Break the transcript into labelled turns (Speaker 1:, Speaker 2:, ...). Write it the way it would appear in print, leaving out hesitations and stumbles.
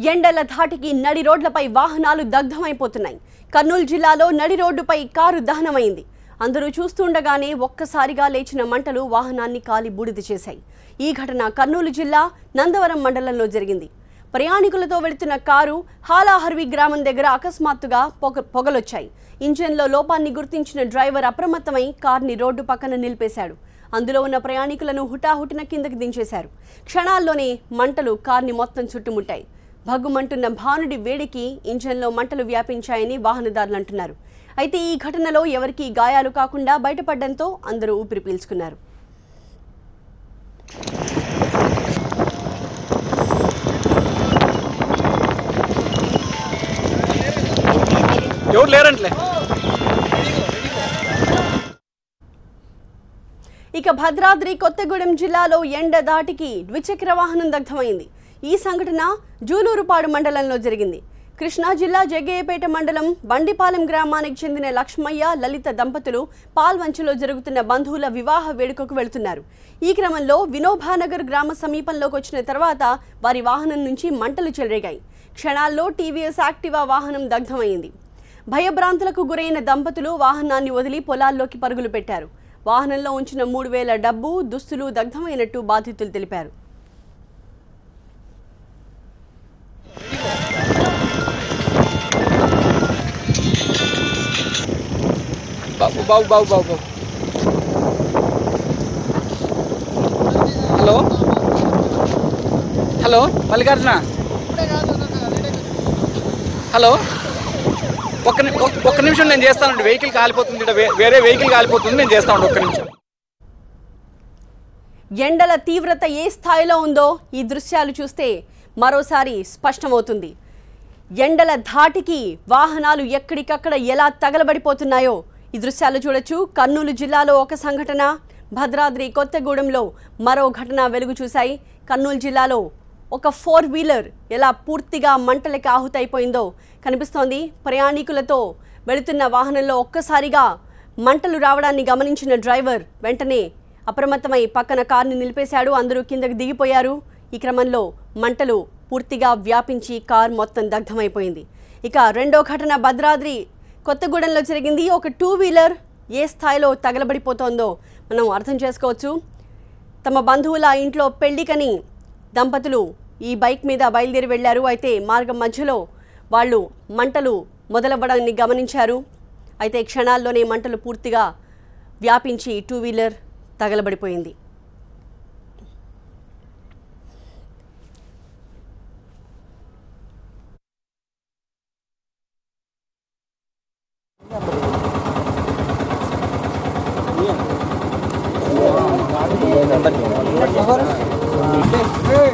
Speaker 1: ఎండల ధాటికి నడి రోడ్లపై వాహనాలు దగ్ధమైపోతున్నాయి. కర్నూలు జిల్లాలో నడి రోడ్డుపై కారు దహనమైంది. అందరూ చూస్తుండగానే ఒక్కసారిగా లేచిన మంటలు వాహనాన్ని కాలి బూడిద చేశాయి. ఈ ఘటన కర్నూలు జిల్లా నందవరం మండలంలో జరిగింది. ప్రయాణికులతో వెళుతున్న కారు హాలాహర్వి గ్రామం దగ్గర అకస్మాత్తుగా పొగలొచ్చాయి. ఇంజన్లో లోపాన్ని గుర్తించిన డ్రైవర్ అప్రమత్తమై కార్ని రోడ్డు పక్కన నిలిపేశాడు. అందులో ఉన్న ప్రయాణికులను హుటాహుటిన కిందకి దించేశారు. క్షణాల్లోనే మంటలు కార్ని మొత్తం చుట్టుముట్టాయి. భగ్గుమంటున్న భానుడి వేడికి ఇంజన్లో మంటలు వ్యాపించాయని వాహనదారులు అంటున్నారు. అయితే ఈ ఘటనలో ఎవరికీ గాయాలు కాకుండా బయటపడడంతో అందరూ ఊపిరి పీల్చుకున్నారు. ఇక భద్రాద్రి కొత్తగూడెం జిల్లాలో ఎండ దాటికి ద్విచక్ర వాహనం దగ్ధమైంది. ఈ సంఘటన జూలూరుపాడు మండలంలో జరిగింది. కృష్ణా జిల్లా జగ్గయ్యపేట మండలం బండిపాలెం గ్రామానికి చెందిన లక్ష్మయ్య, లలిత దంపతులు పాల్వంచలో జరుగుతున్న బంధువుల వివాహ వేడుకకు వెళుతున్నారు. ఈ క్రమంలో వినోభానగర్ గ్రామ సమీపంలోకి వచ్చిన తర్వాత వారి వాహనం నుంచి మంటలు చెలరేగాయి. క్షణాల్లో టీవీఎస్ యాక్టివా వాహనం దగ్ధమైంది. భయభ్రాంతులకు గురైన దంపతులు వాహనాన్ని వదిలి పొలాల్లోకి పరుగులు పెట్టారు. వాహనంలో ఉంచిన 3,000 డబ్బు, దుస్తులు దగ్ధమైనట్టు బాధితులు తెలిపారు.
Speaker 2: హలో హలో మల్లికార్జున, హలో ఒక్క నిమిషం నేను చేస్తానండి. వెహికల్ కాలిపోతుంది, వేరే వెహికల్ కాలిపోతుంది, నేను చేస్తాను. ఒక్క నిమిషం.
Speaker 1: ఎండల తీవ్రత ఏ స్థాయిలో ఉందో ఈ దృశ్యాలు చూస్తే మరోసారి స్పష్టమవుతుంది. ఎండల ధాటికి వాహనాలు ఎక్కడికక్కడ ఎలా తగలబడిపోతున్నాయో ఈ దృశ్యాలు చూడొచ్చు. కర్నూలు జిల్లాలో ఒక సంఘటన, భద్రాద్రి కొత్తగూడెంలో మరో ఘటన వెలుగు చూశాయి. కర్నూలు జిల్లాలో ఒక 4-వీలర్ ఎలా పూర్తిగా మంటలకి ఆహుతైపోయిందో కనిపిస్తోంది. ప్రయాణికులతో వెళుతున్న వాహనంలో ఒక్కసారిగా మంటలు రావడాన్ని గమనించిన డ్రైవర్ వెంటనే అప్రమత్తమై పక్కన కార్ని నిలిపేశాడు. అందరూ కిందకి దిగిపోయారు. ఈ క్రమంలో మంటలు పూర్తిగా వ్యాపించి కార్ మొత్తం దగ్ధమైపోయింది. ఇక రెండో ఘటన భద్రాద్రి కొత్తగూడెంలో జరిగింది. ఒక 2-వీలర్ ఏ స్థాయిలో తగలబడిపోతోందో మనం అర్థం చేసుకోవచ్చు. తమ బంధువుల ఇంట్లో పెళ్లికని దంపతులు ఈ బైక్ మీద బయలుదేరి వెళ్లారు. అయితే మార్గం మధ్యలో వాళ్ళు మంటలు మొదలవ్వడాన్ని గమనించారు. అయితే క్షణాల్లోనే మంటలు పూర్తిగా వ్యాపించి 2-వీలర్ తగలబడిపోయింది.
Speaker 3: Hey,